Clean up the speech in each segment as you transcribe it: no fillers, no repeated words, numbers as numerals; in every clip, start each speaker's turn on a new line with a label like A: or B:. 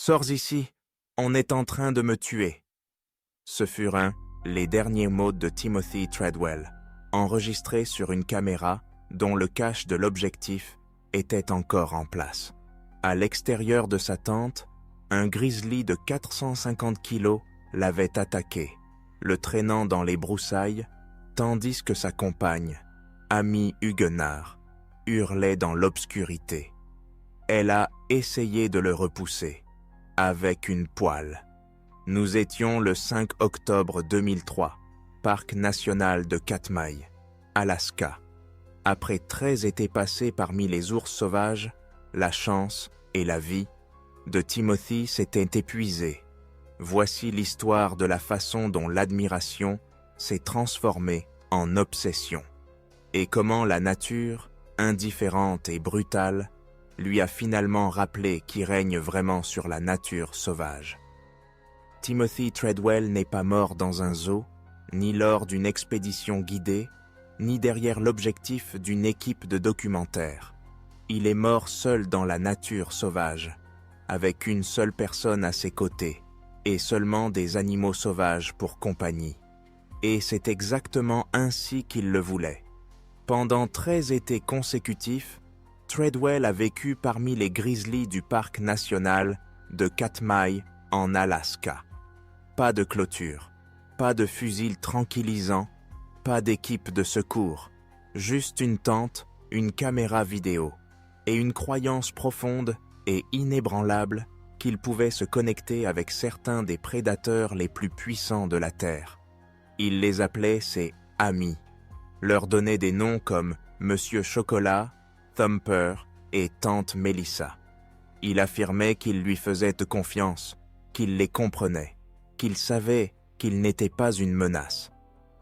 A: Sors ici, on est en train de me tuer. Ce furent les derniers mots de Timothy Treadwell, enregistrés sur une caméra dont le cache de l'objectif était encore en place. À l'extérieur de sa tente, un grizzly de 450 kilos l'avait attaqué, le traînant dans les broussailles, tandis que sa compagne, Amy Huguenard, hurlait dans l'obscurité. Elle a essayé de le repousser, avec une poêle. Nous étions le 5 octobre 2003, parc national de Katmai, Alaska. Après 13 étés passés parmi les ours sauvages, la chance et la vie de Timothy s'étaient épuisées. Voici l'histoire de la façon dont l'admiration s'est transformée en obsession, et comment la nature, indifférente et brutale, lui a finalement rappelé qui règne vraiment sur la nature sauvage. Timothy Treadwell n'est pas mort dans un zoo, ni lors d'une expédition guidée, ni derrière l'objectif d'une équipe de documentaires. Il est mort seul dans la nature sauvage, avec une seule personne à ses côtés, et seulement des animaux sauvages pour compagnie. Et c'est exactement ainsi qu'il le voulait. Pendant 13 étés consécutifs, Treadwell a vécu parmi les grizzlies du parc national de Katmai en Alaska. Pas de clôture, pas de fusil tranquillisant, pas d'équipe de secours, juste une tente, une caméra vidéo et une croyance profonde et inébranlable qu'il pouvait se connecter avec certains des prédateurs les plus puissants de la Terre. Il les appelait ses amis, leur donnait des noms comme Monsieur Chocolat, Thumper et Tante Melissa. Il affirmait qu'ils lui faisaient confiance, qu'il les comprenait, qu'il savait qu'ils n'étaient pas une menace.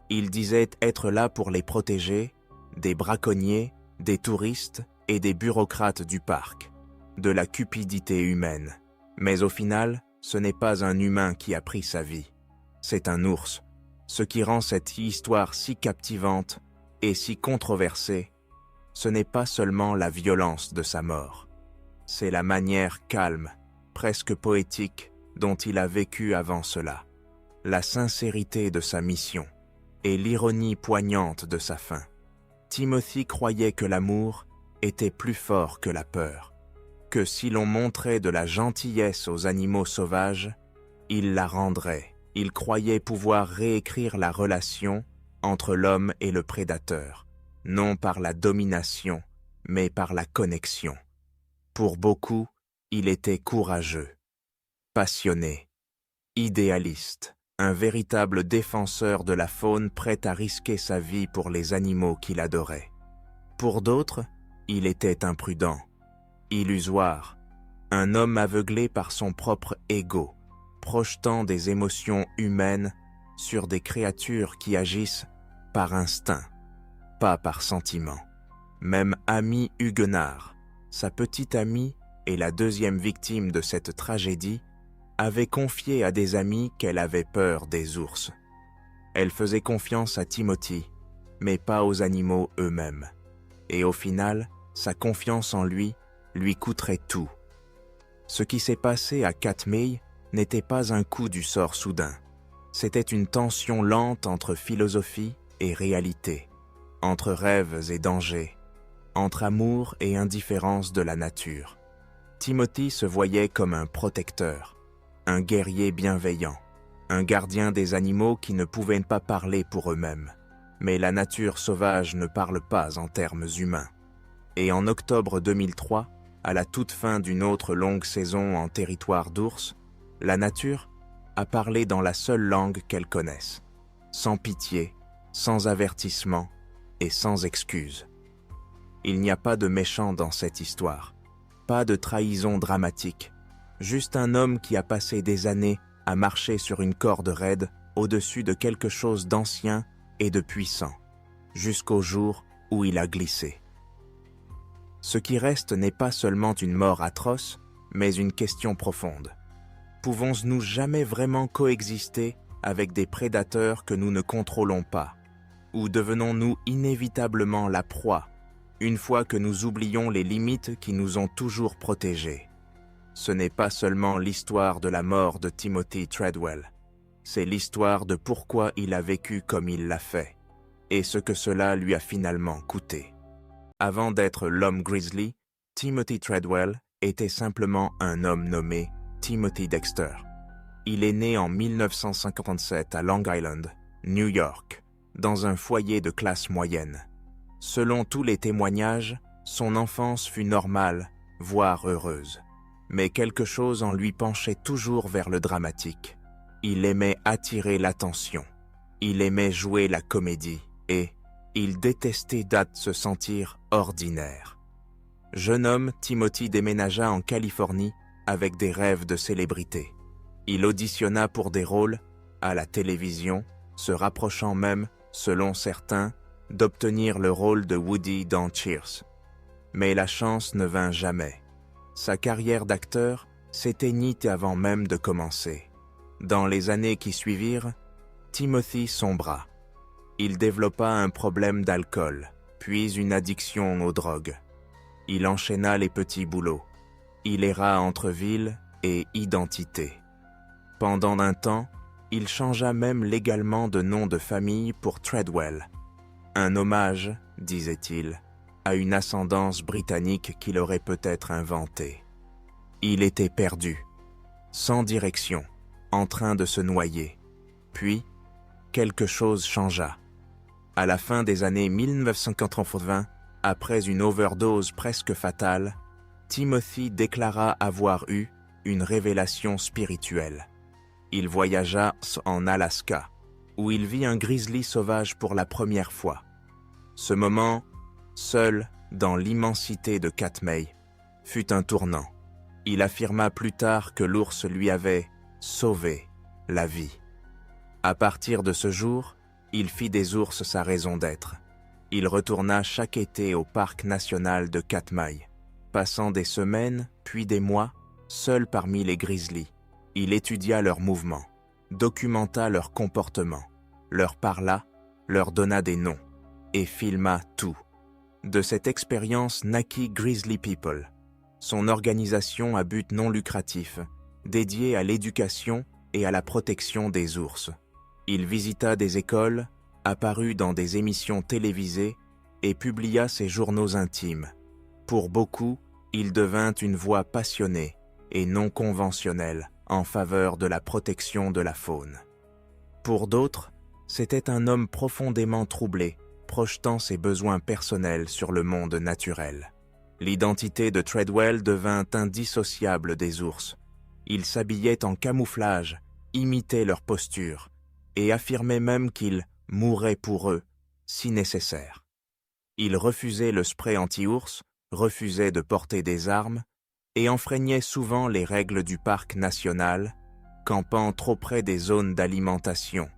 A: Il disait être là pour les protéger des braconniers, des touristes et des bureaucrates du parc, de la cupidité humaine. Mais au final, ce n'est pas un humain qui a pris sa vie, c'est un ours. Ce qui rend cette histoire si captivante et si controversée, ce n'est pas seulement la violence de sa mort, c'est la manière calme, presque poétique, dont il a vécu avant cela, la sincérité de sa mission et l'ironie poignante de sa fin. Timothy croyait que l'amour était plus fort que la peur, que si l'on montrait de la gentillesse aux animaux sauvages, il la rendrait. Il croyait pouvoir réécrire la relation entre l'homme et le prédateur, non par la domination, mais par la connexion. Pour beaucoup, il était courageux, passionné, idéaliste, un véritable défenseur de la faune prêt à risquer sa vie pour les animaux qu'il adorait. Pour d'autres, il était imprudent, illusoire, un homme aveuglé par son propre ego, projetant des émotions humaines sur des créatures qui agissent par instinct, pas par sentiment. Même Amy Huguenard, sa petite amie et la deuxième victime de cette tragédie, avait confié à des amis qu'elle avait peur des ours. Elle faisait confiance à Timothy, mais pas aux animaux eux-mêmes. Et au final, sa confiance en lui coûterait tout. Ce qui s'est passé à Katmai n'était pas un coup du sort soudain. C'était une tension lente entre philosophie et réalité, entre rêves et dangers, entre amour et indifférence de la nature. Timothy se voyait comme un protecteur, un guerrier bienveillant, un gardien des animaux qui ne pouvaient pas parler pour eux-mêmes. Mais la nature sauvage ne parle pas en termes humains. Et en octobre 2003, à la toute fin d'une autre longue saison en territoire d'ours, la nature a parlé dans la seule langue qu'elle connaisse, sans pitié, sans avertissement et sans excuse. Il n'y a pas de méchant dans cette histoire, pas de trahison dramatique, juste un homme qui a passé des années à marcher sur une corde raide au-dessus de quelque chose d'ancien et de puissant, jusqu'au jour où il a glissé. Ce qui reste n'est pas seulement une mort atroce, mais une question profonde. Pouvons-nous jamais vraiment coexister avec des prédateurs que nous ne contrôlons pas? Ou devenons-nous inévitablement la proie, une fois que nous oublions les limites qui nous ont toujours protégés? Ce n'est pas seulement l'histoire de la mort de Timothy Treadwell, c'est l'histoire de pourquoi il a vécu comme il l'a fait, et ce que cela lui a finalement coûté. Avant d'être l'homme grizzly, Timothy Treadwell était simplement un homme nommé Timothy Dexter. Il est né en 1957 à Long Island, New York, dans un foyer de classe moyenne. Selon tous les témoignages, son enfance fut normale, voire heureuse. Mais quelque chose en lui penchait toujours vers le dramatique. Il aimait attirer l'attention. Il aimait jouer la comédie et il détestait se sentir ordinaire. Jeune homme, Timothy déménagea en Californie avec des rêves de célébrité. Il auditionna pour des rôles à la télévision, se rapprochant même, selon certains, d'obtenir le rôle de Woody dans Cheers. Mais la chance ne vint jamais. Sa carrière d'acteur s'éteignit avant même de commencer. Dans les années qui suivirent, Timothy sombra. Il développa un problème d'alcool, puis une addiction aux drogues. Il enchaîna les petits boulots. Il erra entre ville et identité. Pendant un temps, il changea même légalement de nom de famille pour Treadwell. Un hommage, disait-il, à une ascendance britannique qu'il aurait peut-être inventée. Il était perdu, sans direction, en train de se noyer. Puis, quelque chose changea. À la fin des années 1980, après une overdose presque fatale, Timothy déclara avoir eu une révélation spirituelle. Il voyagea en Alaska, où il vit un grizzly sauvage pour la première fois. Ce moment, seul dans l'immensité de Katmai, fut un tournant. Il affirma plus tard que l'ours lui avait sauvé la vie. À partir de ce jour, il fit des ours sa raison d'être. Il retourna chaque été au parc national de Katmai, passant des semaines, puis des mois, seul parmi les grizzlies. Il étudia leurs mouvements, documenta leur comportement, leur parla, leur donna des noms, et filma tout. De cette expérience naquit Grizzly People, son organisation à but non lucratif, dédiée à l'éducation et à la protection des ours. Il visita des écoles, apparut dans des émissions télévisées et publia ses journaux intimes. Pour beaucoup, il devint une voix passionnée et non conventionnelle en faveur de la protection de la faune. Pour d'autres, c'était un homme profondément troublé, projetant ses besoins personnels sur le monde naturel. L'identité de Treadwell devint indissociable des ours. Il s'habillait en camouflage, imitait leur posture, et affirmait même qu'il mourrait pour eux, si nécessaire. Il refusait le spray anti-ours, refusait de porter des armes, et enfreignait souvent les règles du parc national, campant trop près des zones d'alimentation,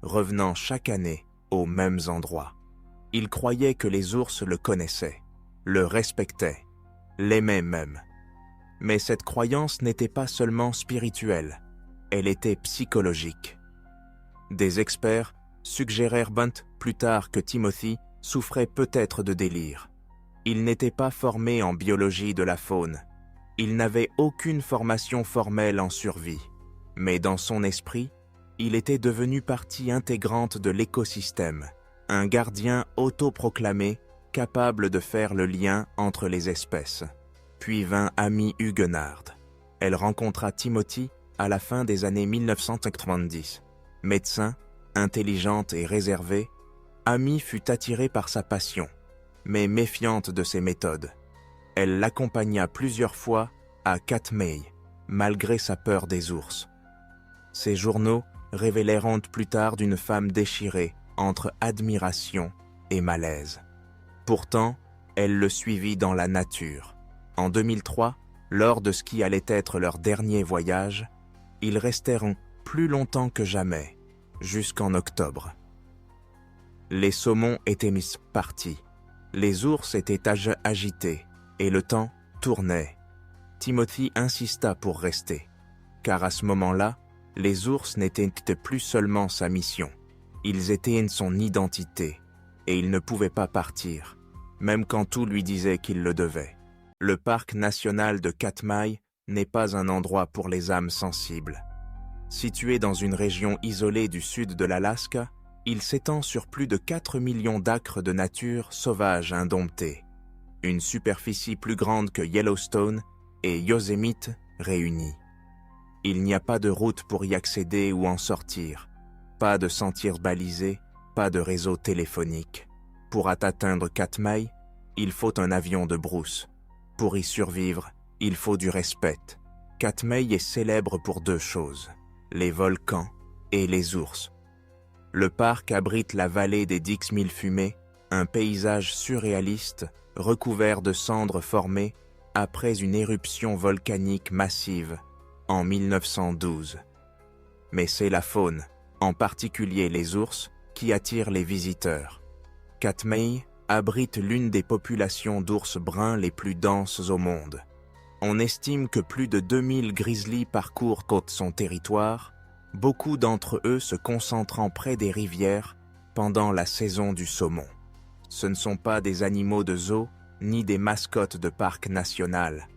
A: revenant chaque année aux mêmes endroits. Il croyait que les ours le connaissaient, le respectaient, l'aimaient même. Mais cette croyance n'était pas seulement spirituelle, elle était psychologique. Des experts suggérèrent plus tard que Timothy souffrait peut-être de délire. Il n'était pas formé en biologie de la faune. Il n'avait aucune formation formelle en survie. Mais dans son esprit, il était devenu partie intégrante de l'écosystème, un gardien autoproclamé capable de faire le lien entre les espèces. Puis vint Amy Huguenard. Elle rencontra Timothy à la fin des années 1990. Médecin, intelligente et réservée, Amy fut attirée par sa passion, mais méfiante de ses méthodes. Elle l'accompagna plusieurs fois à Katmai, malgré sa peur des ours. Ses journaux révélèrent plus tard d'une femme déchirée entre admiration et malaise. Pourtant, elle le suivit dans la nature. En 2003, lors de ce qui allait être leur dernier voyage, ils restèrent plus longtemps que jamais, jusqu'en octobre. Les saumons étaient mis partis, les ours étaient agités, et le temps tournait. Timothy insista pour rester, car à ce moment-là, les ours n'étaient plus seulement sa mission, ils étaient son identité, et il ne pouvait pas partir, même quand tout lui disait qu'il le devait. Le parc national de Katmai n'est pas un endroit pour les âmes sensibles. Situé dans une région isolée du sud de l'Alaska, il s'étend sur plus de 4 millions d'acres de nature sauvage indomptée, une superficie plus grande que Yellowstone et Yosemite réunis. Il n'y a pas de route pour y accéder ou en sortir, pas de sentiers balisés, pas de réseau téléphonique. Pour atteindre Katmai, il faut un avion de brousse. Pour y survivre, il faut du respect. Katmai est célèbre pour deux choses, les volcans et les ours. Le parc abrite la vallée des Dix-Mille Fumées, un paysage surréaliste recouvert de cendres formées après une éruption volcanique massive en 1912. Mais c'est la faune, en particulier les ours, qui attire les visiteurs. Katmai abrite l'une des populations d'ours bruns les plus denses au monde. On estime que plus de 2000 grizzlies parcourent son territoire, beaucoup d'entre eux se concentrant près des rivières pendant la saison du saumon. Ce ne sont pas des animaux de zoo ni des mascottes de parc national.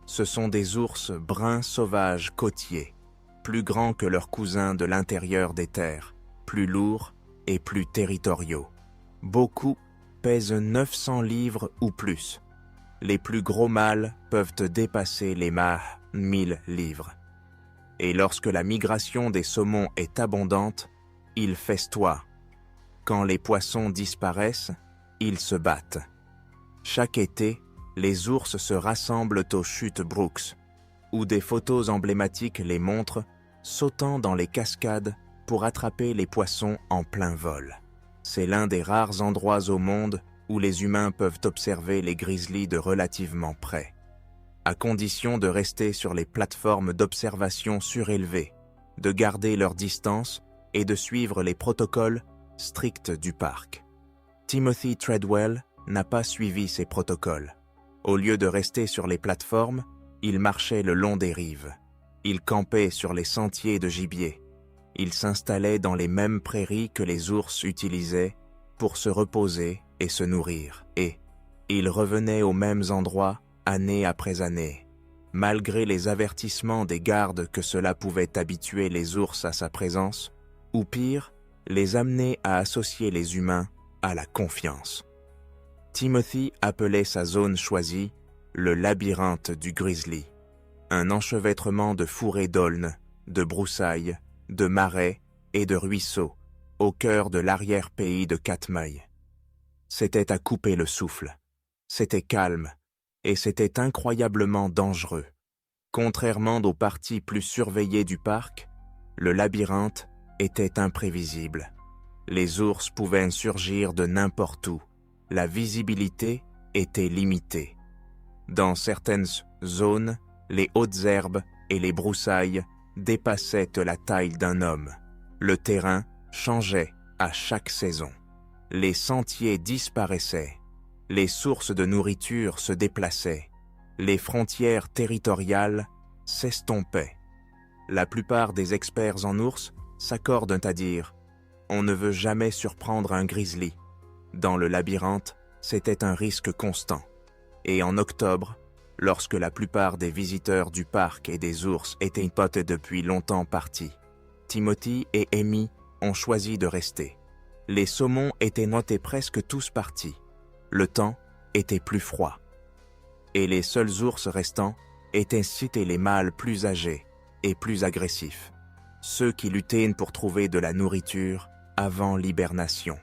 A: Ce sont des ours bruns sauvages côtiers, plus grands que leurs cousins de l'intérieur des terres, plus lourds et plus territoriaux. Beaucoup pèsent 900 livres ou plus. Les plus gros mâles peuvent dépasser les 1000 livres. Et lorsque la migration des saumons est abondante, ils festoient. Quand les poissons disparaissent, ils se battent. Chaque été, les ours se rassemblent aux chutes Brooks, où des photos emblématiques les montrent sautant dans les cascades pour attraper les poissons en plein vol. C'est l'un des rares endroits au monde où les humains peuvent observer les grizzlies de relativement près, à condition de rester sur les plateformes d'observation surélevées, de garder leur distance et de suivre les protocoles stricts du parc. Timothy Treadwell n'a pas suivi ces protocoles. Au lieu de rester sur les plateformes, il marchait le long des rives. Il campait sur les sentiers de gibier. Il s'installait dans les mêmes prairies que les ours utilisaient pour se reposer et se nourrir. Et il revenait aux mêmes endroits année après année, malgré les avertissements des gardes que cela pouvait habituer les ours à sa présence, ou pire, les amener à associer les humains à la confiance. Timothy appelait sa zone choisie le labyrinthe du grizzly, un enchevêtrement de fourrés d'aulnes, de broussailles, de marais et de ruisseaux au cœur de l'arrière-pays de Katmai. C'était à couper le souffle, c'était calme et c'était incroyablement dangereux. Contrairement aux parties plus surveillées du parc, le labyrinthe était imprévisible. Les ours pouvaient surgir de n'importe où. La visibilité était limitée. Dans certaines zones, les hautes herbes et les broussailles dépassaient la taille d'un homme. Le terrain changeait à chaque saison. Les sentiers disparaissaient. Les sources de nourriture se déplaçaient. Les frontières territoriales s'estompaient. La plupart des experts en ours s'accordent à dire « on ne veut jamais surprendre un grizzly ». Dans le labyrinthe, c'était un risque constant. Et en octobre, lorsque la plupart des visiteurs du parc et des ours étaient potes depuis longtemps partis, Timothy et Amy ont choisi de rester. Les saumons étaient notés presque tous partis. Le temps était plus froid. Et les seuls ours restants étaient les mâles plus âgés et plus agressifs, ceux qui luttaient pour trouver de la nourriture avant l'hibernation.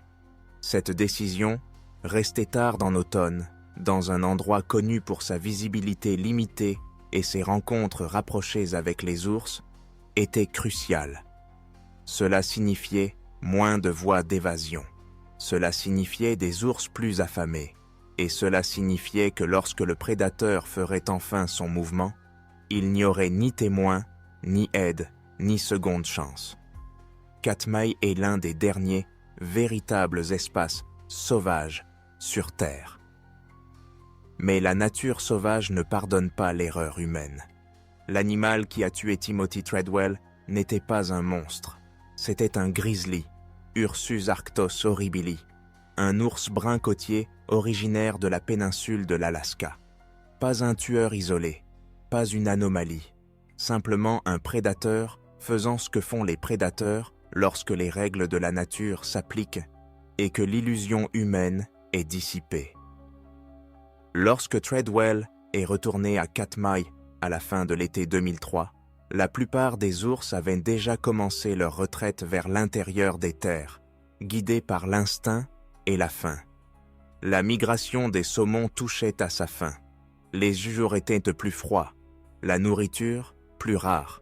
A: Cette décision, restée tard en automne, dans un endroit connu pour sa visibilité limitée et ses rencontres rapprochées avec les ours, était cruciale. Cela signifiait moins de voies d'évasion. Cela signifiait des ours plus affamés. Et cela signifiait que lorsque le prédateur ferait enfin son mouvement, il n'y aurait ni témoin, ni aide, ni seconde chance. Katmai est l'un des derniers véritables espaces sauvages sur Terre. Mais la nature sauvage ne pardonne pas l'erreur humaine. L'animal qui a tué Timothy Treadwell n'était pas un monstre. C'était un grizzly, Ursus arctos horribili, un ours brun côtier originaire de la péninsule de l'Alaska. Pas un tueur isolé, pas une anomalie, simplement un prédateur faisant ce que font les prédateurs lorsque les règles de la nature s'appliquent et que l'illusion humaine est dissipée. Lorsque Treadwell est retourné à Katmai à la fin de l'été 2003, la plupart des ours avaient déjà commencé leur retraite vers l'intérieur des terres, guidés par l'instinct et la faim. La migration des saumons touchait à sa fin. Les jours étaient plus froids, la nourriture plus rare,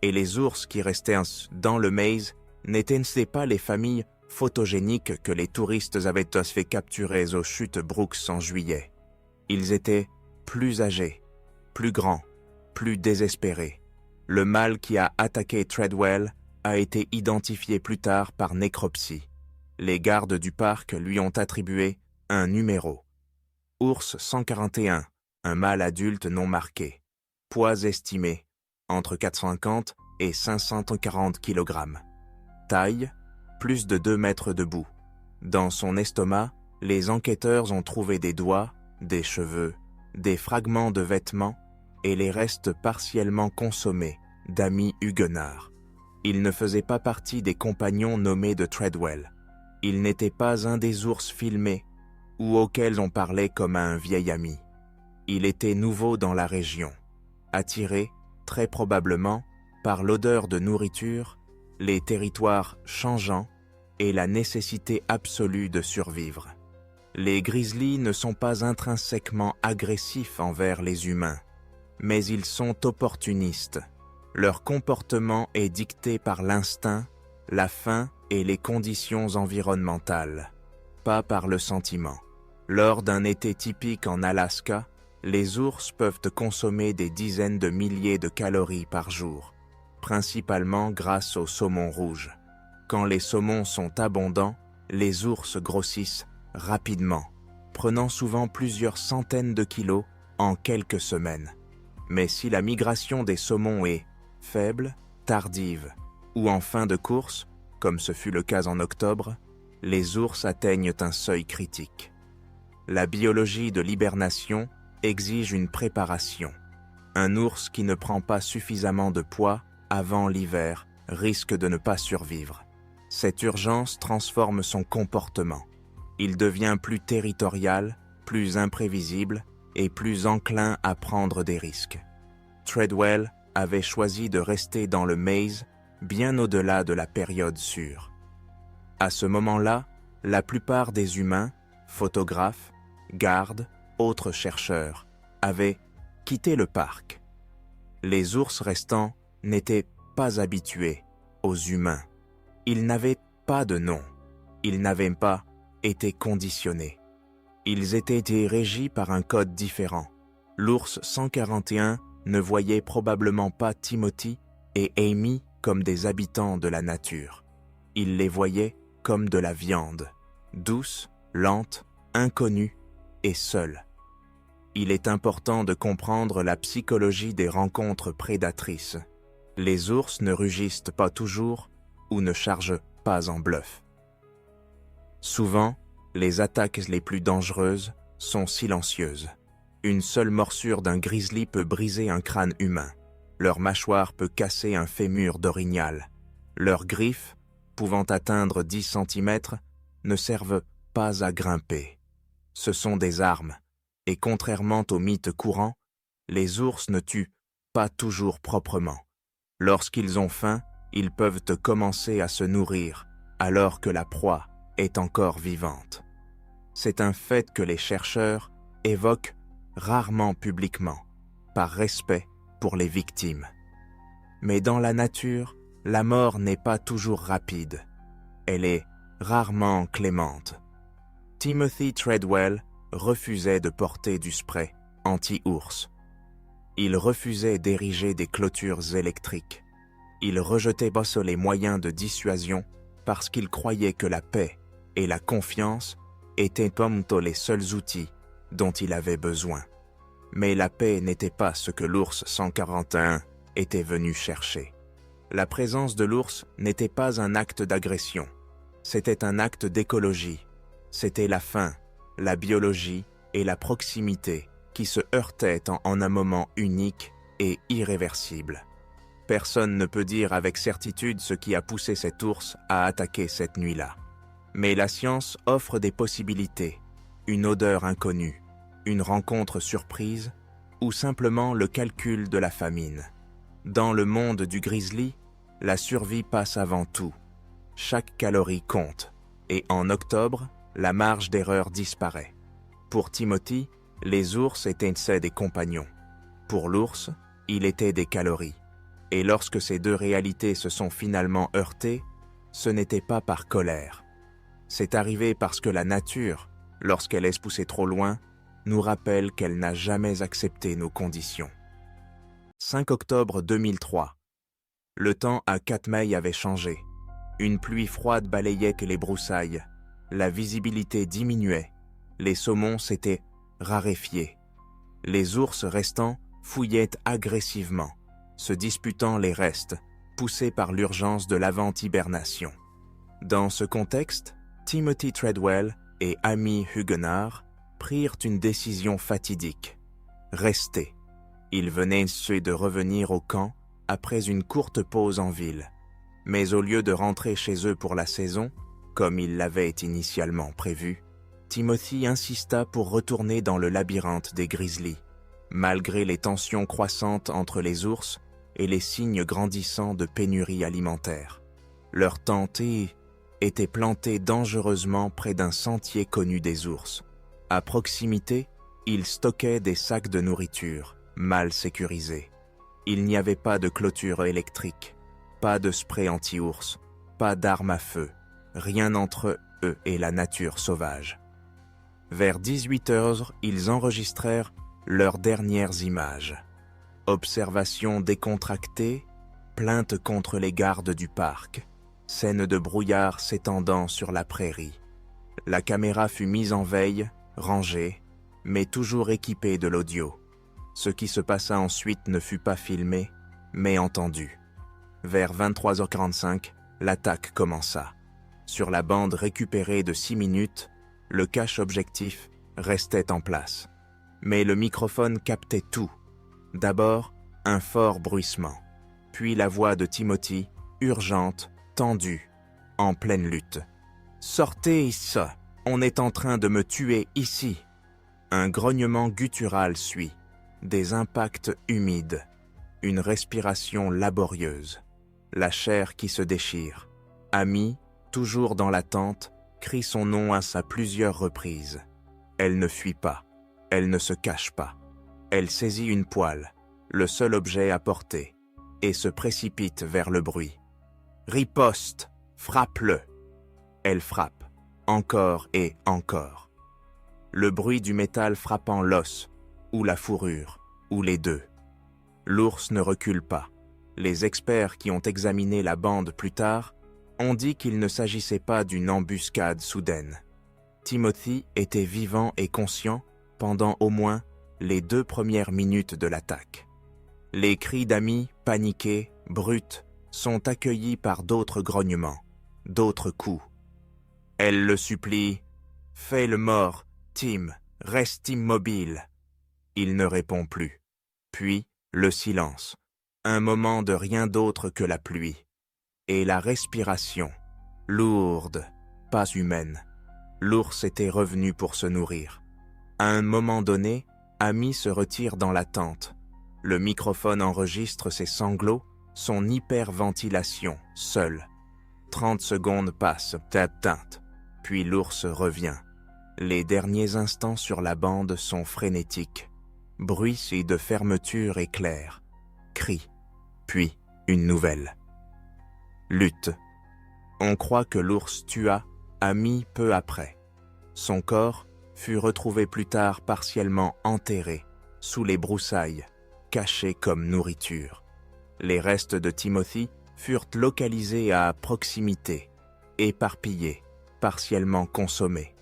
A: et les ours qui restaient dans le maze n'étaient pas les familles photogéniques que les touristes avaient fait capturer aux chutes Brooks en juillet. Ils étaient plus âgés, plus grands, plus désespérés. Le mâle qui a attaqué Treadwell a été identifié plus tard par nécropsie. Les gardes du parc lui ont attribué un numéro. Ours 141, un mâle adulte non marqué. Poids estimé, entre 450 et 540 kg. Taille, plus de 2 mètres debout. Dans son estomac, les enquêteurs ont trouvé des doigts, des cheveux, des fragments de vêtements et les restes partiellement consommés d'amis huguenots. Il ne faisait pas partie des compagnons nommés de Treadwell. Il n'était pas un des ours filmés ou auxquels on parlait comme à un vieil ami. Il était nouveau dans la région, attiré, très probablement, par l'odeur de nourriture, les territoires changeants et la nécessité absolue de survivre. Les grizzlies ne sont pas intrinsèquement agressifs envers les humains, mais ils sont opportunistes. Leur comportement est dicté par l'instinct, la faim et les conditions environnementales, pas par le sentiment. Lors d'un été typique en Alaska, les ours peuvent consommer des dizaines de milliers de calories par jour, principalement grâce au saumon rouge. Quand les saumons sont abondants, les ours grossissent rapidement, prenant souvent plusieurs centaines de kilos en quelques semaines. Mais si la migration des saumons est faible, tardive ou en fin de course, comme ce fut le cas en octobre, les ours atteignent un seuil critique. La biologie de l'hibernation exige une préparation. Un ours qui ne prend pas suffisamment de poids avant l'hiver risque de ne pas survivre. Cette urgence transforme son comportement. Il devient plus territorial, plus imprévisible et plus enclin à prendre des risques. Treadwell avait choisi de rester dans le maze bien au-delà de la période sûre. À ce moment-là, la plupart des humains, photographes, gardes, autres chercheurs, avaient quitté le parc. Les ours restants n'étaient pas habitués aux humains. Ils n'avaient pas de nom. Ils n'avaient pas été conditionnés. Ils étaient régis par un code différent. L'ours 141 ne voyait probablement pas Timothy et Amy comme des habitants de la nature. Il les voyait comme de la viande, douce, lente, inconnue et seule. Il est important de comprendre la psychologie des rencontres prédatrices. Les ours ne rugissent pas toujours ou ne chargent pas en bluff. Souvent, les attaques les plus dangereuses sont silencieuses. Une seule morsure d'un grizzly peut briser un crâne humain. Leur mâchoire peut casser un fémur d'orignal. Leurs griffes, pouvant atteindre 10 cm, ne servent pas à grimper. Ce sont des armes, et contrairement au mythe courant, les ours ne tuent pas toujours proprement. Lorsqu'ils ont faim, ils peuvent commencer à se nourrir, alors que la proie est encore vivante. C'est un fait que les chercheurs évoquent rarement publiquement, par respect pour les victimes. Mais dans la nature, la mort n'est pas toujours rapide. Elle est rarement clémente. Timothy Treadwell refusait de porter du spray anti-ours. Il refusait d'ériger des clôtures électriques. Il rejetait les moyens de dissuasion parce qu'il croyait que la paix et la confiance étaient les seuls outils dont il avait besoin. Mais la paix n'était pas ce que l'ours 141 était venu chercher. La présence de l'ours n'était pas un acte d'agression, c'était un acte d'écologie. C'était la faim, la biologie et la proximité qui se heurtaient en un moment unique est irréversible. Personne ne peut dire avec certitude ce qui a poussé cet ours à attaquer cette nuit-là. Mais la science offre des possibilités, une odeur inconnue, une rencontre surprise ou simplement le calcul de la famine. Dans le monde du grizzly, la survie passe avant tout. Chaque calorie compte, et en octobre, la marge d'erreur disparaît. Pour Timothy, les ours étaient des compagnons. Pour l'ours, il était des calories. Et lorsque ces deux réalités se sont finalement heurtées, ce n'était pas par colère. C'est arrivé parce que la nature, lorsqu'elle laisse pousser trop loin, nous rappelle qu'elle n'a jamais accepté nos conditions. 5 octobre 2003. Le temps à Katmai avait changé. Une pluie froide balayait les broussailles. La visibilité diminuait. Les saumons s'étaient raréfiés. Les ours restants fouillaient agressivement, se disputant les restes, poussés par l'urgence de l'avant-hibernation. Dans ce contexte, Timothy Treadwell et Amy Huguenard prirent une décision fatidique. Rester. Ils venaient de revenir au camp après une courte pause en ville. Mais au lieu de rentrer chez eux pour la saison, comme ils l'avaient initialement prévu, Timothy insista pour retourner dans le labyrinthe des grizzlies, malgré les tensions croissantes entre les ours et les signes grandissants de pénurie alimentaire. Leur tente était plantée dangereusement près d'un sentier connu des ours. À proximité, ils stockaient des sacs de nourriture, mal sécurisés. Il n'y avait pas de clôture électrique, pas de spray anti-ours, pas d'armes à feu, rien entre eux et la nature sauvage. Vers 18h, ils enregistrèrent leurs dernières images. Observations décontractées, plaintes contre les gardes du parc, scène de brouillard s'étendant sur la prairie. La caméra fut mise en veille, rangée, mais toujours équipée de l'audio. Ce qui se passa ensuite ne fut pas filmé, mais entendu. Vers 23h45, l'attaque commença. Sur la bande récupérée de 6 minutes, le cache-objectif restait en place. Mais le microphone captait tout. D'abord, un fort bruissement. Puis la voix de Timothy, urgente, tendue, en pleine lutte. « Sortez ici, on est en train de me tuer ici !» Un grognement guttural suit, des impacts humides, une respiration laborieuse, la chair qui se déchire. Amy, toujours dans la tente, crie son nom à plusieurs reprises. Elle ne fuit pas, elle ne se cache pas. Elle saisit une poêle, le seul objet à portée, et se précipite vers le bruit. « Riposte, frappe-le !» Elle frappe, encore et encore. Le bruit du métal frappant l'os, ou la fourrure, ou les deux. L'ours ne recule pas. Les experts qui ont examiné la bande plus tard ont dit qu'il ne s'agissait pas d'une embuscade soudaine. Timothy était vivant et conscient pendant au moins les 2 premières minutes de l'attaque. Les cris d'Amy, paniqués, bruts, sont accueillis par d'autres grognements, d'autres coups. Elle le supplie « Fais le mort, Tim, reste immobile !» Il ne répond plus. Puis, le silence, un moment de rien d'autre que la pluie. Et la respiration, lourde, pas humaine. L'ours était revenu pour se nourrir. À un moment donné, Amy se retire dans la tente. Le microphone enregistre ses sanglots, son hyperventilation, seul. 30 secondes passent, tap-teinte. Puis l'ours revient. Les derniers instants sur la bande sont frénétiques. Bruit et de fermeture éclairent. Cris, puis une nouvelle. Lutte. On croit que l'ours tua Amy peu après. Son corps fut retrouvé plus tard partiellement enterré, sous les broussailles, caché comme nourriture. Les restes de Timothy furent localisés à proximité, éparpillés, partiellement consommés.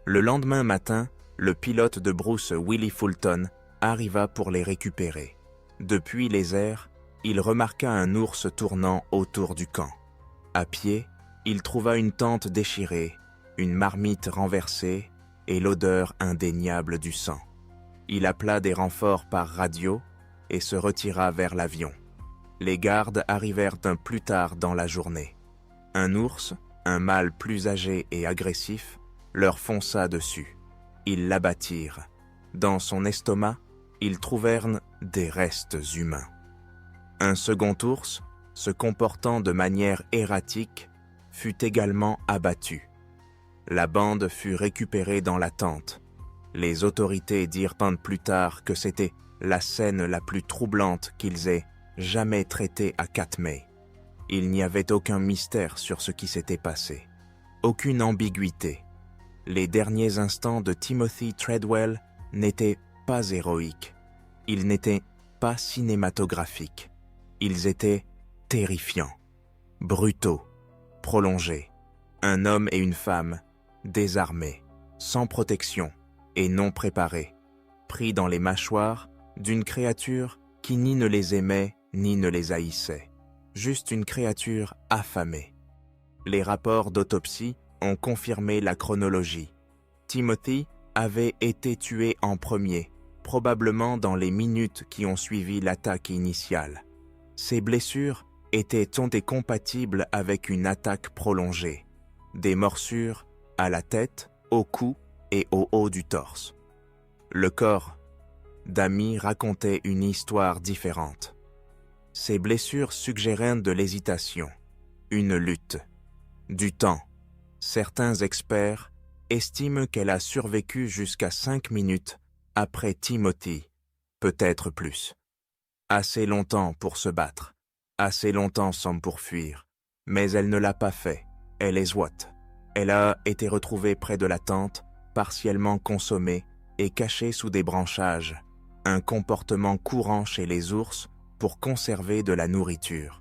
A: Le lendemain matin, le pilote de brousse Willie Fulton arriva pour les récupérer. Depuis les airs, il remarqua un ours tournant autour du camp. À pied, il trouva une tente déchirée, une marmite renversée et l'odeur indéniable du sang. Il appela des renforts par radio, et se retira vers l'avion. Les gardes arrivèrent un plus tard dans la journée. Un ours, un mâle plus âgé et agressif, leur fonça dessus. Ils l'abattirent. Dans son estomac, ils trouvèrent des restes humains. Un second ours, se comportant de manière erratique, fut également abattu. La bande fut récupérée dans la tente. Les autorités dirent plus tard que c'était la scène la plus troublante qu'ils aient jamais traitée à Katmai. Il n'y avait aucun mystère sur ce qui s'était passé. Aucune ambiguïté. Les derniers instants de Timothy Treadwell n'étaient pas héroïques. Ils n'étaient pas cinématographiques. Ils étaient terrifiants, brutaux, prolongés. Un homme et une femme, désarmés, sans protection et non préparés, pris dans les mâchoires d'une créature qui ni ne les aimait ni ne les haïssait. Juste une créature affamée. Les rapports d'autopsie ont confirmé la chronologie. Timothy avait été tué en premier, probablement dans les minutes qui ont suivi l'attaque initiale. Ses blessures étaient compatibles avec une attaque prolongée. Des morsures à la tête, au cou et au haut du torse. Le corps d'Amy racontait une histoire différente. Ses blessures suggéraient de l'hésitation, une lutte, du temps. Certains experts estiment qu'elle a survécu jusqu'à 5 minutes après Timothy, peut-être plus. Assez longtemps pour se battre, assez longtemps sans pourfuir, mais elle ne l'a pas fait, elle est SWAT. Elle a été retrouvée près de la tente, partiellement consommée et cachée sous des branchages, un comportement courant chez les ours pour conserver de la nourriture.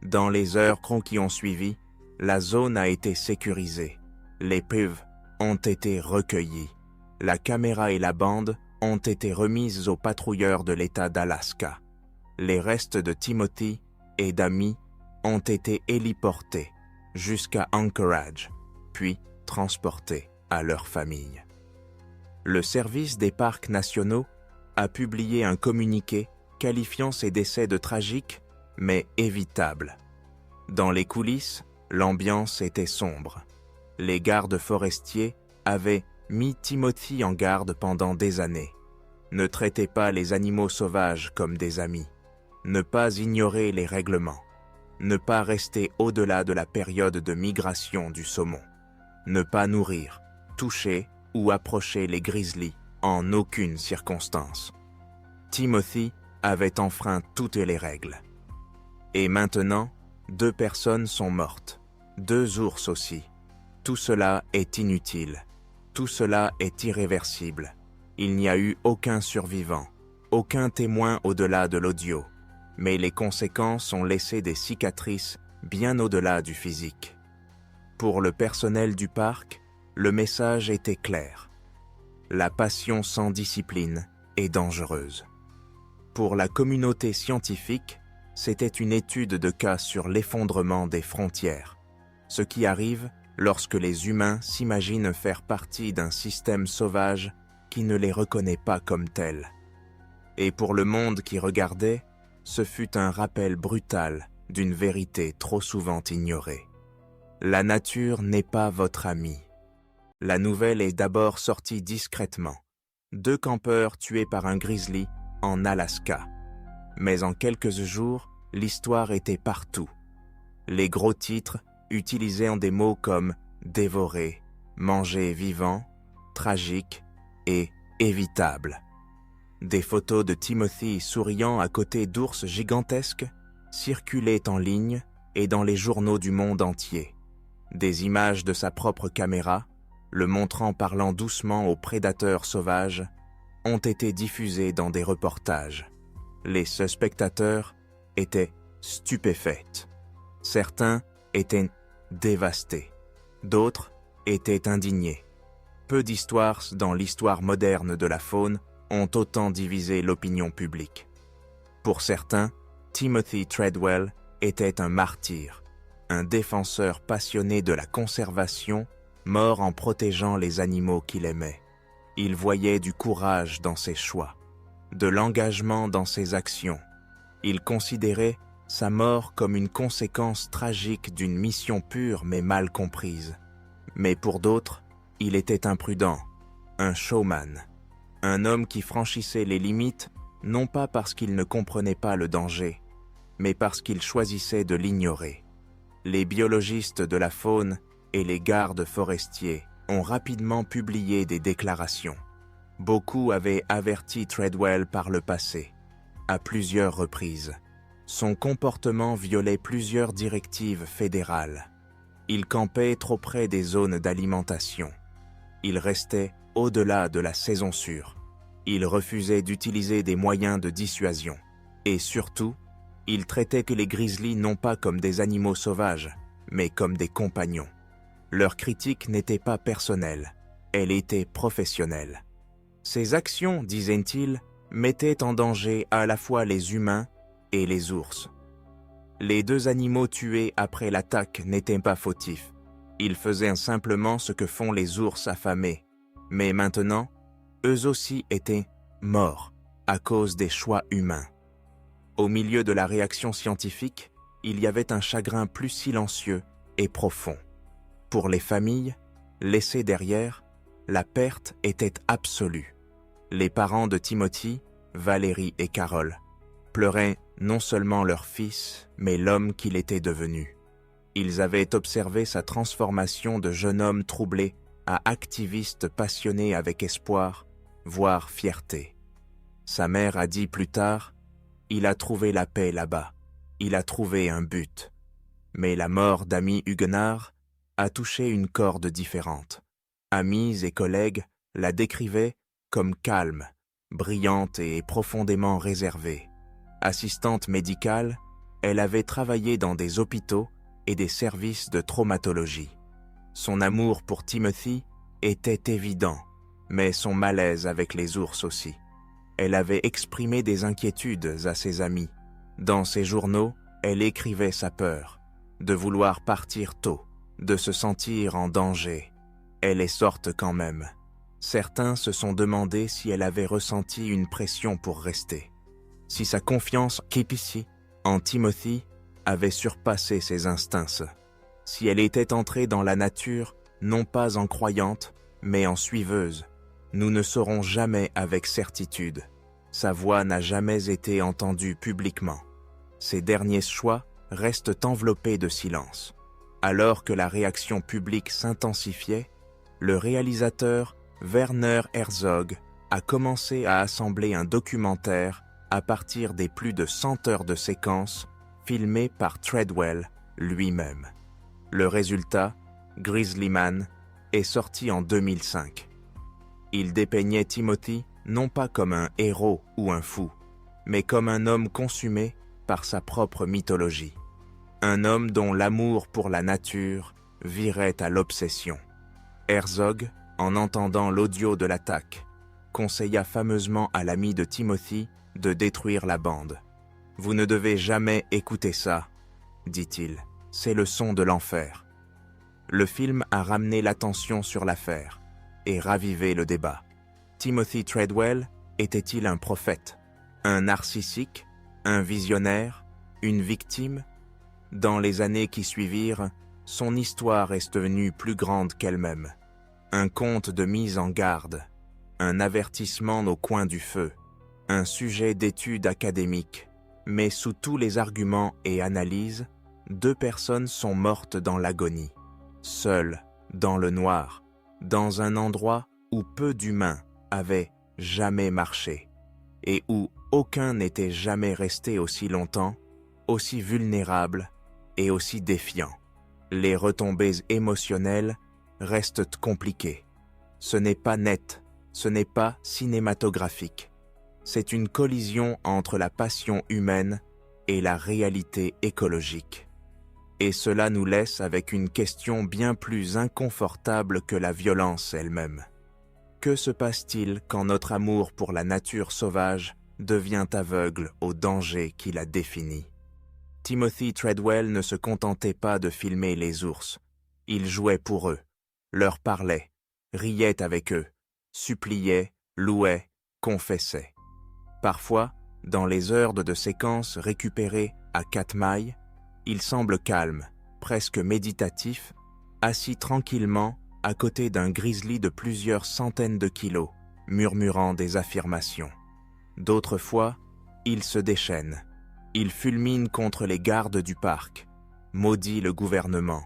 A: Dans les heures qui ont suivi, la zone a été sécurisée. Les PIV ont été recueillis. La caméra et la bande ont été remises aux patrouilleurs de l'État d'Alaska. Les restes de Timothy et d'Amy ont été héliportés jusqu'à Anchorage, puis transportés à leur famille. Le service des parcs nationaux a publié un communiqué qualifiant ces décès de tragiques, mais évitables. Dans les coulisses, l'ambiance était sombre. Les gardes forestiers avaient mis Timothy en garde pendant des années. Ne traitez pas les animaux sauvages comme des amis. Ne pas ignorer les règlements. Ne pas rester au-delà de la période de migration du saumon. Ne pas nourrir, toucher ou approcher les grizzlies en aucune circonstance. Timothy avait enfreint toutes les règles. Et maintenant, 2 personnes sont mortes, 2 ours aussi. Tout cela est inutile. Tout cela est irréversible. Il n'y a eu aucun survivant, aucun témoin au-delà de l'audio. Mais les conséquences ont laissé des cicatrices bien au-delà du physique. Pour le personnel du parc, le message était clair. La passion sans discipline est dangereuse. Pour la communauté scientifique, c'était une étude de cas sur l'effondrement des frontières, ce qui arrive lorsque les humains s'imaginent faire partie d'un système sauvage qui ne les reconnaît pas comme tels. Et pour le monde qui regardait, ce fut un rappel brutal d'une vérité trop souvent ignorée. La nature n'est pas votre amie. La nouvelle est d'abord sortie discrètement. 2 campeurs tués par un grizzly en Alaska. Mais en quelques jours, l'histoire était partout. Les gros titres utilisaient des mots comme « dévoré »,« manger vivant »,« tragique » et « évitable ». Des photos de Timothy souriant à côté d'ours gigantesques circulaient en ligne et dans les journaux du monde entier. Des images de sa propre caméra, le montrant parlant doucement aux prédateurs sauvages, ont été diffusées dans des reportages. Les spectateurs étaient stupéfaits. Certains étaient dévastés. D'autres étaient indignés. Peu d'histoires dans l'histoire moderne de la faune ont autant divisé l'opinion publique. Pour certains, Timothy Treadwell était un martyr, un défenseur passionné de la conservation, mort en protégeant les animaux qu'il aimait. Il voyait du courage dans ses choix. de l'engagement dans ses actions. Il considérait sa mort comme une conséquence tragique d'une mission pure mais mal comprise. Mais pour d'autres, il était imprudent, un showman, un homme qui franchissait les limites non pas parce qu'il ne comprenait pas le danger, mais parce qu'il choisissait de l'ignorer. Les biologistes de la faune et les gardes forestiers ont rapidement publié des déclarations. Beaucoup avaient averti Treadwell par le passé, à plusieurs reprises. Son comportement violait plusieurs directives fédérales. Il campait trop près des zones d'alimentation. Il restait au-delà de la saison sûre. Il refusait d'utiliser des moyens de dissuasion. Et surtout, il traitait que les grizzlies non pas comme des animaux sauvages, mais comme des compagnons. Leur critique n'était pas personnelle, elle était professionnelle. Ses actions, disait-il, mettaient en danger à la fois les humains et les ours. Les deux animaux tués après l'attaque n'étaient pas fautifs. Ils faisaient simplement ce que font les ours affamés. Mais maintenant, eux aussi étaient morts à cause des choix humains. Au milieu de la réaction scientifique, il y avait un chagrin plus silencieux et profond. Pour les familles, laissées derrière, la perte était absolue. Les parents de Timothy, Valérie et Carole, pleuraient non seulement leur fils, mais l'homme qu'il était devenu. Ils avaient observé sa transformation de jeune homme troublé à activiste passionné avec espoir, voire fierté. Sa mère a dit plus tard, « Il a trouvé la paix là-bas, il a trouvé un but. » Mais la mort d'Amy Huguenard a touché une corde différente. Amis et collègues la décrivaient comme calme, brillante et profondément réservée. Assistante médicale, elle avait travaillé dans des hôpitaux et des services de traumatologie. Son amour pour Timothy était évident, mais son malaise avec les ours aussi. Elle avait exprimé des inquiétudes à ses amis. Dans ses journaux, elle écrivait sa peur, de vouloir partir tôt, de se sentir en danger. Elle est sorte quand même. Certains se sont demandé si elle avait ressenti une pression pour rester. Si sa confiance en Timothy avait surpassé ses instincts. Si elle était entrée dans la nature, non pas en croyante, mais en suiveuse. Nous ne saurons jamais avec certitude. Sa voix n'a jamais été entendue publiquement. Ses derniers choix restent enveloppés de silence. Alors que la réaction publique s'intensifiait, le réalisateur Werner Herzog a commencé à assembler un documentaire à partir des plus de 100 heures de séquences filmées par Treadwell lui-même. Le résultat, Grizzly Man, est sorti en 2005. Il dépeignait Timothy non pas comme un héros ou un fou, mais comme un homme consumé par sa propre mythologie. Un homme dont l'amour pour la nature virait à l'obsession. Herzog, en entendant l'audio de l'attaque, conseilla fameusement à l'ami de Timothy de détruire la bande. « Vous ne devez jamais écouter ça, » dit-il. « C'est le son de l'enfer. » Le film a ramené l'attention sur l'affaire et ravivé le débat. Timothy Treadwell était-il un prophète, un narcissique, un visionnaire, une victime? Dans les années qui suivirent, son histoire est devenue plus grande qu'elle-même. Un conte de mise en garde, un avertissement au coin du feu, un sujet d'étude académique, mais sous tous les arguments et analyses, 2 personnes sont mortes dans l'agonie, seules, dans le noir, dans un endroit où peu d'humains avaient jamais marché, et où aucun n'était jamais resté aussi longtemps, aussi vulnérable et aussi défiant. Les retombées émotionnelles restent compliquées. Ce n'est pas net, ce n'est pas cinématographique. C'est une collision entre la passion humaine et la réalité écologique. Et cela nous laisse avec une question bien plus inconfortable que la violence elle-même. Que se passe-t-il quand notre amour pour la nature sauvage devient aveugle au danger qui la définit? Timothy Treadwell ne se contentait pas de filmer les ours. Il jouait pour eux, leur parlait, riait avec eux, suppliait, louait, confessait. Parfois, dans les heures de séquences récupérées à Katmai, il semble calme, presque méditatif, assis tranquillement à côté d'un grizzly de plusieurs centaines de kilos, murmurant des affirmations. D'autres fois, il se déchaîne. Il fulmine contre les gardes du parc, maudit le gouvernement,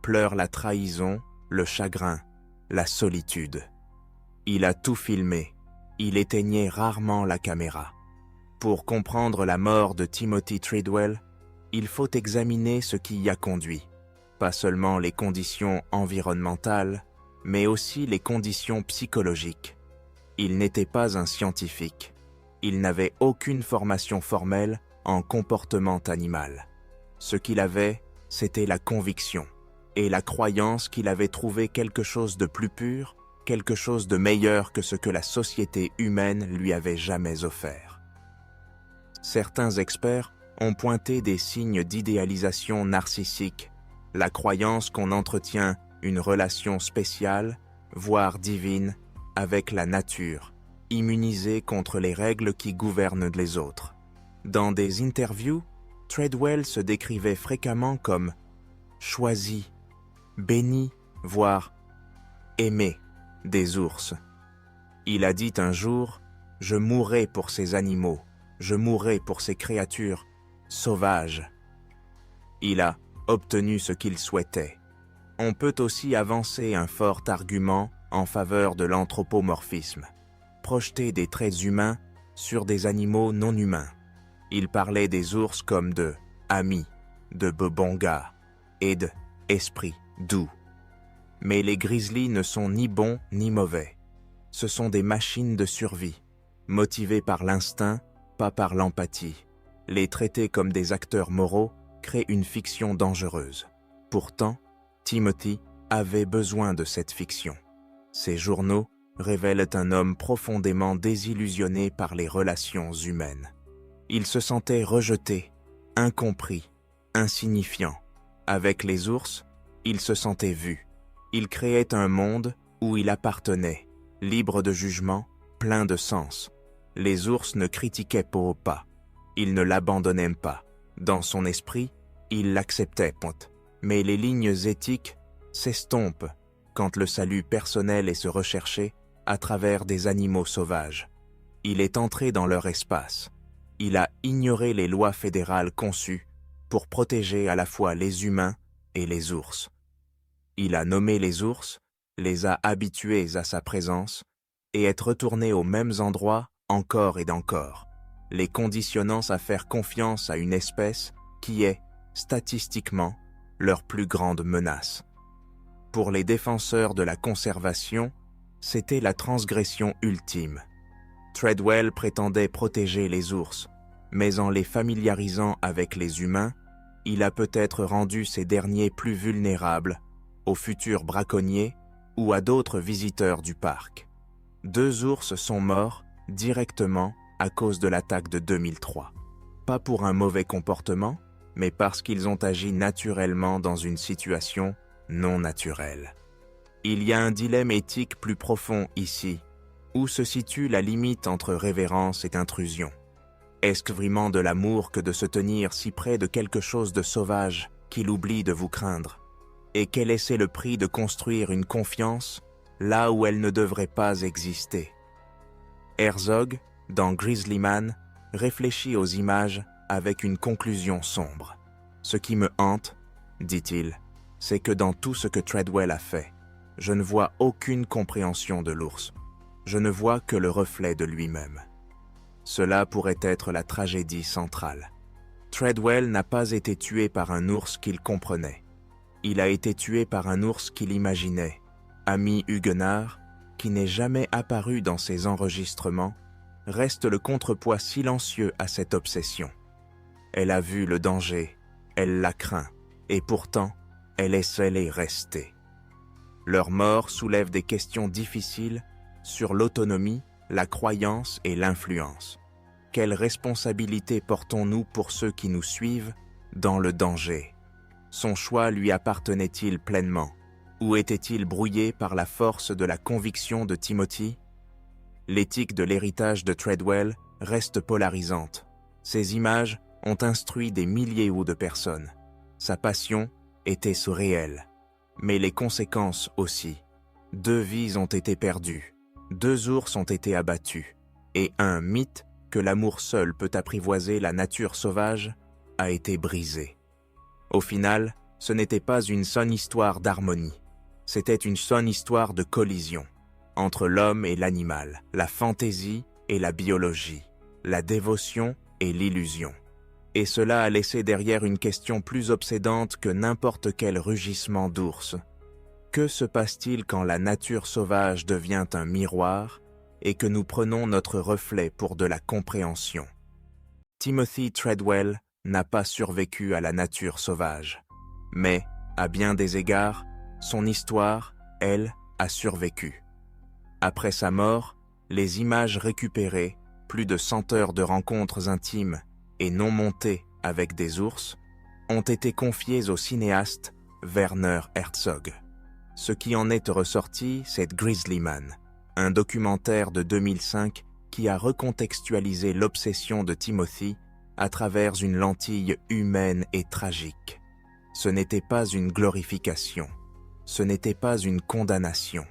A: pleure la trahison, le chagrin, la solitude. Il a tout filmé. Il éteignait rarement la caméra. Pour comprendre la mort de Timothy Treadwell, il faut examiner ce qui y a conduit. Pas seulement les conditions environnementales, mais aussi les conditions psychologiques. Il n'était pas un scientifique. Il n'avait aucune formation formelle en comportement animal. Ce qu'il avait, c'était la conviction et la croyance qu'il avait trouvé quelque chose de plus pur, quelque chose de meilleur que ce que la société humaine lui avait jamais offert. Certains experts ont pointé des signes d'idéalisation narcissique, la croyance qu'on entretient une relation spéciale, voire divine, avec la nature, immunisée contre les règles qui gouvernent les autres. Dans des interviews, Treadwell se décrivait fréquemment comme « choisi »,« béni », voire « aimé » des ours. Il a dit un jour « Je mourrai pour ces animaux, je mourrai pour ces créatures sauvages ». Il a obtenu ce qu'il souhaitait. On peut aussi avancer un fort argument en faveur de l'anthropomorphisme, projeter des traits humains sur des animaux non humains. Il parlait des ours comme de « amis », de « bons gars » et de « esprit doux ». Mais les grizzlies ne sont ni bons ni mauvais. Ce sont des machines de survie, motivées par l'instinct, pas par l'empathie. Les traiter comme des acteurs moraux crée une fiction dangereuse. Pourtant, Timothy avait besoin de cette fiction. Ses journaux révèlent un homme profondément désillusionné par les relations humaines. Il se sentait rejeté, incompris, insignifiant. Avec les ours, il se sentait vu. Il créait un monde où il appartenait, libre de jugement, plein de sens. Les ours ne critiquaient pas. Ils ne l'abandonnaient pas. Dans son esprit, il l'acceptait, mais les lignes éthiques s'estompent quand le salut personnel est se rechercher à travers des animaux sauvages. Il est entré dans leur espace. Il a ignoré les lois fédérales conçues pour protéger à la fois les humains et les ours. Il a nommé les ours, les a habitués à sa présence et est retourné aux mêmes endroits encore et encore, les conditionnant à faire confiance à une espèce qui est, statistiquement, leur plus grande menace. Pour les défenseurs de la conservation, c'était la transgression ultime. Treadwell prétendait protéger les ours, mais en les familiarisant avec les humains, il a peut-être rendu ces derniers plus vulnérables aux futurs braconniers ou à d'autres visiteurs du parc. 2 ours sont morts directement à cause de l'attaque de 2003. Pas pour un mauvais comportement, mais parce qu'ils ont agi naturellement dans une situation non naturelle. Il y a un dilemme éthique plus profond ici. Où se situe la limite entre révérence et intrusion? Est-ce vraiment de l'amour que de se tenir si près de quelque chose de sauvage qu'il oublie de vous craindre? Et quel est le prix de construire une confiance là où elle ne devrait pas exister? Herzog, dans Grizzly Man, réfléchit aux images avec une conclusion sombre. Ce qui me hante, dit-il, c'est que dans tout ce que Treadwell a fait, je ne vois aucune compréhension de l'ours. Je ne vois que le reflet de lui-même. Cela pourrait être la tragédie centrale. Treadwell n'a pas été tué par un ours qu'il comprenait. Il a été tué par un ours qu'il imaginait, ami huguenard, qui n'est jamais apparu dans ses enregistrements, reste le contrepoids silencieux à cette obsession. Elle a vu le danger, elle l'a craint, et pourtant, elle est scellée rester. Leur mort soulève des questions difficiles sur l'autonomie, la croyance et l'influence. Quelle responsabilité portons-nous pour ceux qui nous suivent dans le danger? Son choix lui appartenait-il pleinement? Ou était-il brouillé par la force de la conviction de Timothy? L'éthique de l'héritage de Treadwell reste polarisante. Ces images ont instruit des milliers de personnes. Sa passion était surréelle, mais les conséquences aussi. 2 vies ont été perdues, 2 ours ont été abattus, et un mythe que l'amour seul peut apprivoiser la nature sauvage a été brisé. Au final, ce n'était pas une seule histoire d'harmonie, c'était une seule histoire de collision entre l'homme et l'animal, la fantaisie et la biologie, la dévotion et l'illusion. Et cela a laissé derrière une question plus obsédante que n'importe quel rugissement d'ours. Que se passe-t-il quand la nature sauvage devient un miroir et que nous prenons notre reflet pour de la compréhension? Timothy Treadwell n'a pas survécu à la nature sauvage, mais, à bien des égards, son histoire, elle, a survécu. Après sa mort, les images récupérées, plus de 100 heures de rencontres intimes et non montées avec des ours, ont été confiées au cinéaste Werner Herzog. Ce qui en est ressorti, c'est Grizzly Man, un documentaire de 2005 qui a recontextualisé l'obsession de Timothy à travers une lentille humaine et tragique. Ce n'était pas une glorification, ce n'était pas une condamnation,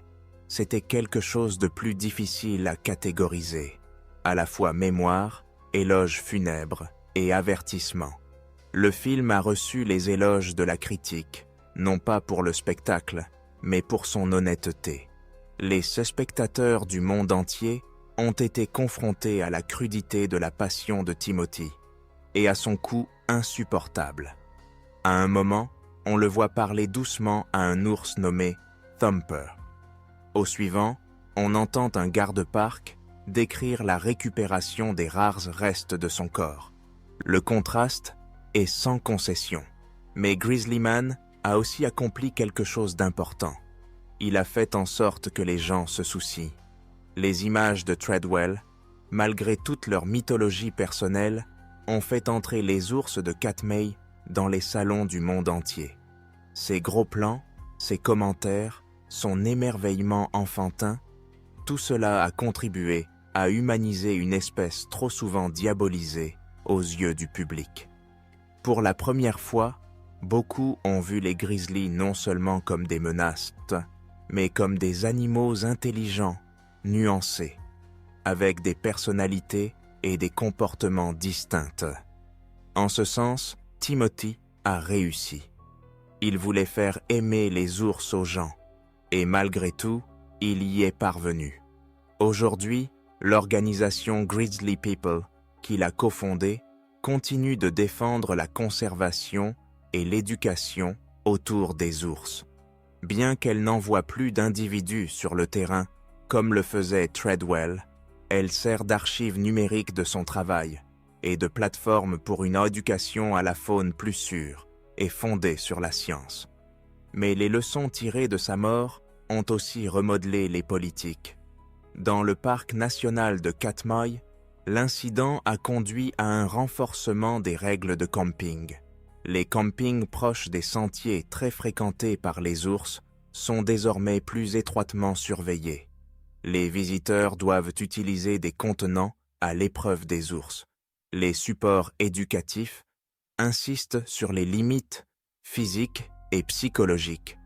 A: c'était quelque chose de plus difficile à catégoriser, à la fois mémoire, éloge funèbre et avertissement. Le film a reçu les éloges de la critique, non pas pour le spectacle, mais pour son honnêteté. Les spectateurs du monde entier ont été confrontés à la crudité de la passion de Timothy et à son coût insupportable. À un moment, on le voit parler doucement à un ours nommé Thumper. Au suivant, on entend un garde-parc décrire la récupération des rares restes de son corps. Le contraste est sans concession. Mais Grizzly Man a aussi accompli quelque chose d'important. Il a fait en sorte que les gens se soucient. Les images de Treadwell, malgré toute leur mythologie personnelle, ont fait entrer les ours de Katmai dans les salons du monde entier. Ses gros plans, ses commentaires, son émerveillement enfantin, tout cela a contribué à humaniser une espèce trop souvent diabolisée aux yeux du public. Pour la première fois, beaucoup ont vu les grizzlies non seulement comme des menaces, mais comme des animaux intelligents, nuancés, avec des personnalités et des comportements distincts. En ce sens, Timothy a réussi. Il voulait faire aimer les ours aux gens, et malgré tout, il y est parvenu. Aujourd'hui, l'organisation Grizzly People, qu'il a cofondée, continue de défendre la conservation et l'éducation autour des ours. Bien qu'elle n'envoie plus d'individus sur le terrain, comme le faisait Treadwell, elle sert d'archive numérique de son travail et de plateforme pour une éducation à la faune plus sûre et fondée sur la science. Mais les leçons tirées de sa mort ont aussi remodelé les politiques. Dans le parc national de Katmai, l'incident a conduit à un renforcement des règles de camping. Les campings proches des sentiers très fréquentés par les ours sont désormais plus étroitement surveillés. Les visiteurs doivent utiliser des contenants à l'épreuve des ours. Les supports éducatifs insistent sur les limites physiques et psychologiques.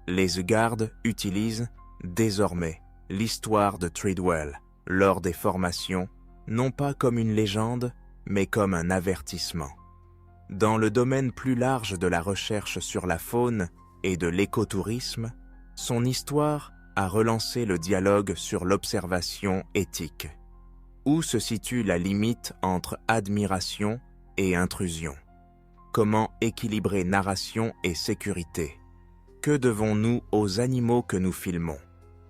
A: Les gardes utilisent désormais l'histoire de Treadwell lors des formations, non pas comme une légende, mais comme un avertissement. Dans le domaine plus large de la recherche sur la faune et de l'écotourisme, son histoire a relancé le dialogue sur l'observation éthique. Où se situe la limite entre admiration et intrusion? Comment équilibrer narration et sécurité? Que devons-nous aux animaux que nous filmons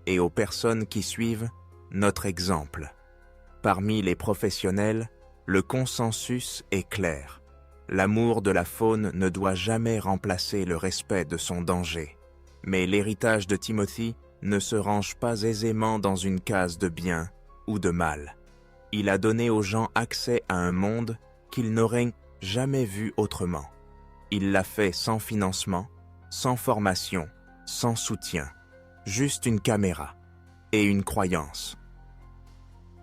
A: et aux personnes qui suivent notre exemple? Parmi les professionnels, le consensus est clair. L'amour de la faune ne doit jamais remplacer le respect de son danger. Mais l'héritage de Timothy ne se range pas aisément dans une case de bien ou de mal. Il a donné aux gens accès à un monde qu'ils n'auraient jamais vu autrement. Il l'a fait sans financement, sans formation, sans soutien, juste une caméra et une croyance.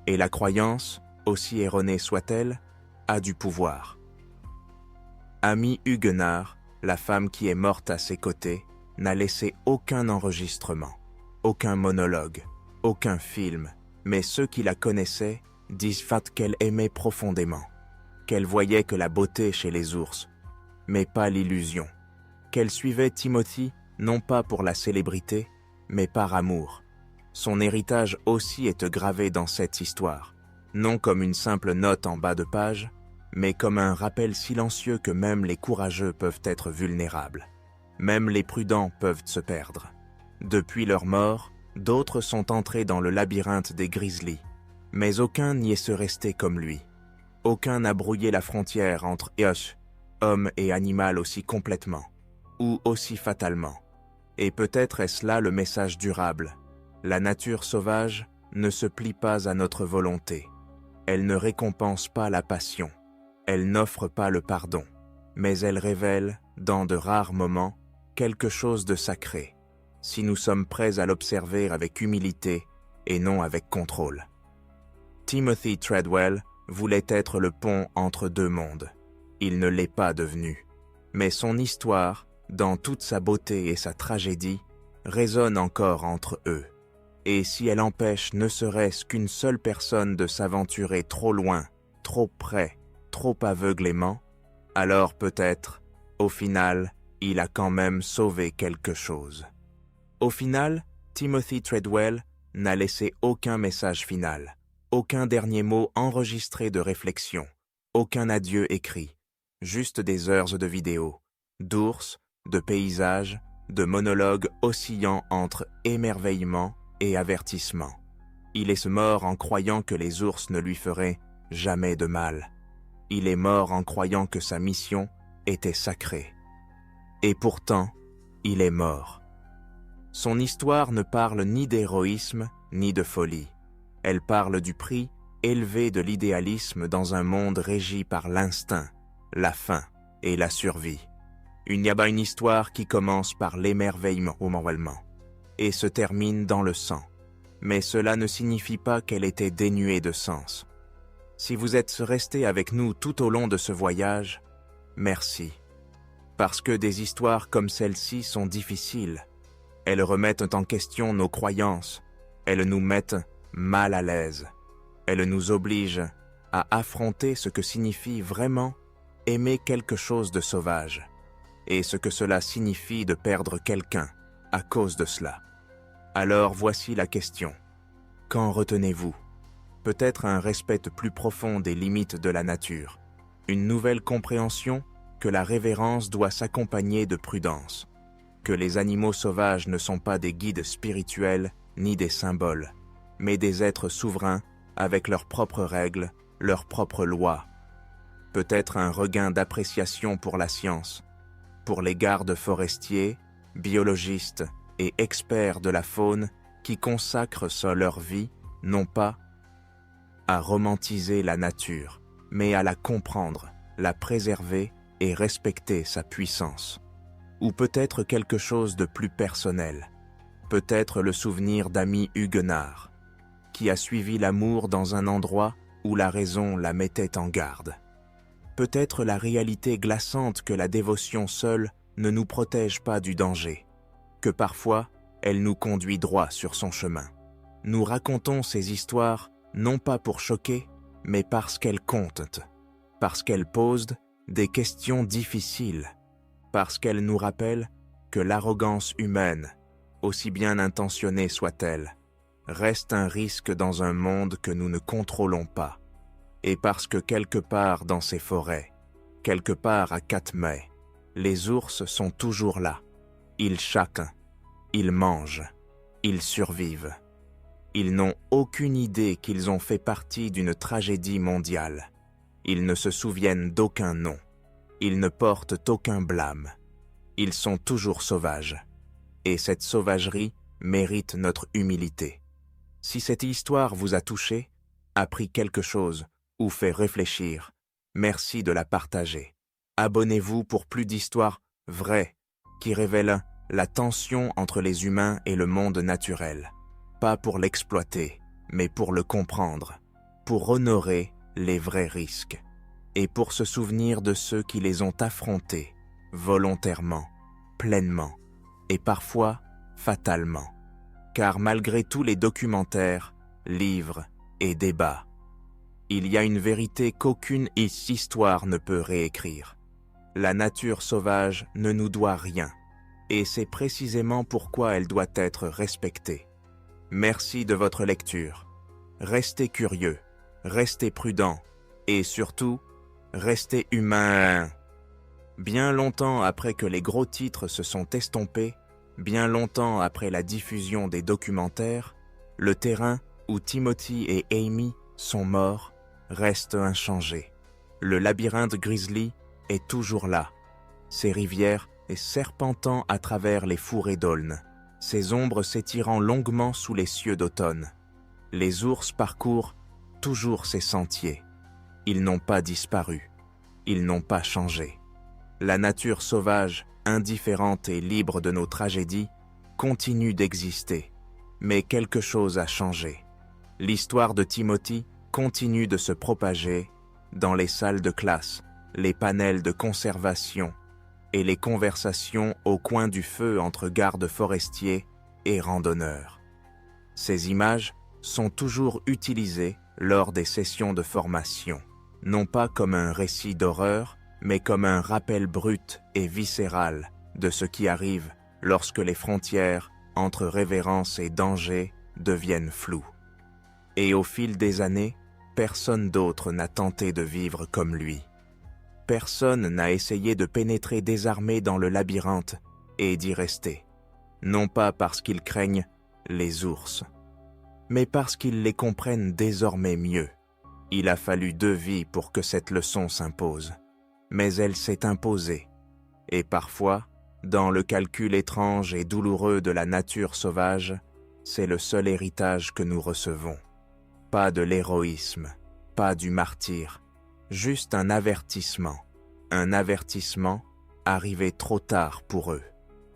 A: Et la croyance, aussi erronée soit-elle, a du pouvoir. Amy Huguenard, la femme qui est morte à ses côtés, n'a laissé aucun enregistrement, aucun monologue, aucun film, mais ceux qui la connaissaient disent qu'elle aimait profondément, qu'elle voyait que la beauté chez les ours, mais pas l'illusion, qu'elle suivait Timothy non pas pour la célébrité, mais par amour. Son héritage aussi est gravé dans cette histoire, non comme une simple note en bas de page, mais comme un rappel silencieux que même les courageux peuvent être vulnérables. Même les prudents peuvent se perdre. Depuis leur mort, d'autres sont entrés dans le labyrinthe des grizzlies, mais aucun n'y est resté comme lui. Aucun n'a brouillé la frontière entre homme et animal aussi complètement, ou aussi fatalement. Et peut-être est-ce là le message durable. La nature sauvage ne se plie pas à notre volonté. Elle ne récompense pas la passion. Elle n'offre pas le pardon. Mais elle révèle, dans de rares moments, quelque chose de sacré, si nous sommes prêts à l'observer avec humilité et non avec contrôle. Timothy Treadwell voulait être le pont entre deux mondes. Il ne l'est pas devenu. Mais son histoire, dans toute sa beauté et sa tragédie, résonne encore entre eux. Et si elle empêche ne serait-ce qu'une seule personne de s'aventurer trop loin, trop près, trop aveuglément, alors peut-être, au final, il a quand même sauvé quelque chose. Au final, Timothy Treadwell n'a laissé aucun message final, aucun dernier mot enregistré de réflexion, aucun adieu écrit, juste des heures de vidéos, d'ours, de paysages, de monologues oscillant entre émerveillement et avertissement. Il est mort en croyant que les ours ne lui feraient jamais de mal. Il est mort en croyant que sa mission était sacrée. Et pourtant, il est mort. Son histoire ne parle ni d'héroïsme ni de folie. Elle parle du prix élevé de l'idéalisme dans un monde régi par l'instinct, la faim et la survie. Il y a une histoire qui commence par l'émerveillement et se termine dans le sang. Mais cela ne signifie pas qu'elle était dénuée de sens. Si vous êtes resté avec nous tout au long de ce voyage, merci. Parce que des histoires comme celle-ci sont difficiles. Elles remettent en question nos croyances. Elles nous mettent mal à l'aise. Elles nous obligent à affronter ce que signifie vraiment aimer quelque chose de sauvage et ce que cela signifie de perdre quelqu'un à cause de cela. Alors voici la question. Qu'en retenez-vous? Peut-être un respect plus profond des limites de la nature, une nouvelle compréhension que la révérence doit s'accompagner de prudence, que les animaux sauvages ne sont pas des guides spirituels ni des symboles, mais des êtres souverains avec leurs propres règles, leurs propres lois. Peut-être un regain d'appréciation pour la science, pour les gardes forestiers, biologistes et experts de la faune qui consacrent leur vie, non pas à romantiser la nature, mais à la comprendre, la préserver et respecter sa puissance. Ou peut-être quelque chose de plus personnel, peut-être le souvenir d'Amy Huguenard, qui a suivi l'amour dans un endroit où la raison la mettait en garde. Peut-être la réalité glaçante que la dévotion seule ne nous protège pas du danger, que parfois elle nous conduit droit sur son chemin. Nous racontons ces histoires non pas pour choquer, mais parce qu'elles comptent, parce qu'elles posent des questions difficiles, parce qu'elles nous rappellent que l'arrogance humaine, aussi bien intentionnée soit-elle, reste un risque dans un monde que nous ne contrôlons pas, et parce que quelque part dans ces forêts, quelque part à Katmai, les ours sont toujours là. Ils chacun, ils mangent, ils survivent. Ils n'ont aucune idée qu'ils ont fait partie d'une tragédie mondiale. Ils ne se souviennent d'aucun nom. Ils ne portent aucun blâme. Ils sont toujours sauvages. Et cette sauvagerie mérite notre humilité. Si cette histoire vous a touché, appris quelque chose ou fait réfléchir, merci de la partager. Abonnez-vous pour plus d'histoires vraies qui révèlent la tension entre les humains et le monde naturel. Pas pour l'exploiter, mais pour le comprendre. pour honorer les vrais risques et pour se souvenir de ceux qui les ont affrontés volontairement, pleinement et parfois fatalement. Car malgré tous les documentaires, livres et débats, il y a une vérité qu'aucune histoire ne peut réécrire. La nature sauvage ne nous doit rien, et c'est précisément pourquoi elle doit être respectée. Merci de votre lecture. Restez curieux, restez prudents, et surtout, restez humains. Bien longtemps après que les gros titres se sont estompés, bien longtemps après la diffusion des documentaires, le terrain où Timothy et Amy sont morts reste inchangé. Le labyrinthe Grizzly est toujours là, ses rivières serpentant à travers les fourrés d'aulnes, ses ombres s'étirant longuement sous les cieux d'automne. Les ours parcourent toujours ces sentiers. Ils n'ont pas disparu, ils n'ont pas changé. La nature sauvage, indifférente et libre de nos tragédies, continue d'exister. Mais quelque chose a changé. L'histoire de Timothy continue de se propager dans les salles de classe, les panels de conservation et les conversations au coin du feu entre gardes forestiers et randonneurs. Ces images sont toujours utilisées lors des sessions de formation, non pas comme un récit d'horreur, mais comme un rappel brut et viscéral de ce qui arrive lorsque les frontières entre révérence et danger deviennent floues. Et au fil des années, personne d'autre n'a tenté de vivre comme lui. Personne n'a essayé de pénétrer désarmé dans le labyrinthe et d'y rester, non pas parce qu'ils craignent les ours, mais parce qu'ils les comprennent désormais mieux. Il a fallu 2 vies pour que cette leçon s'impose. Mais elle s'est imposée, et parfois, dans le calcul étrange et douloureux de la nature sauvage, c'est le seul héritage que nous recevons. Pas de l'héroïsme, pas du martyre, juste un avertissement arrivé trop tard pour eux,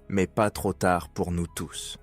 A: mais pas trop tard pour nous tous.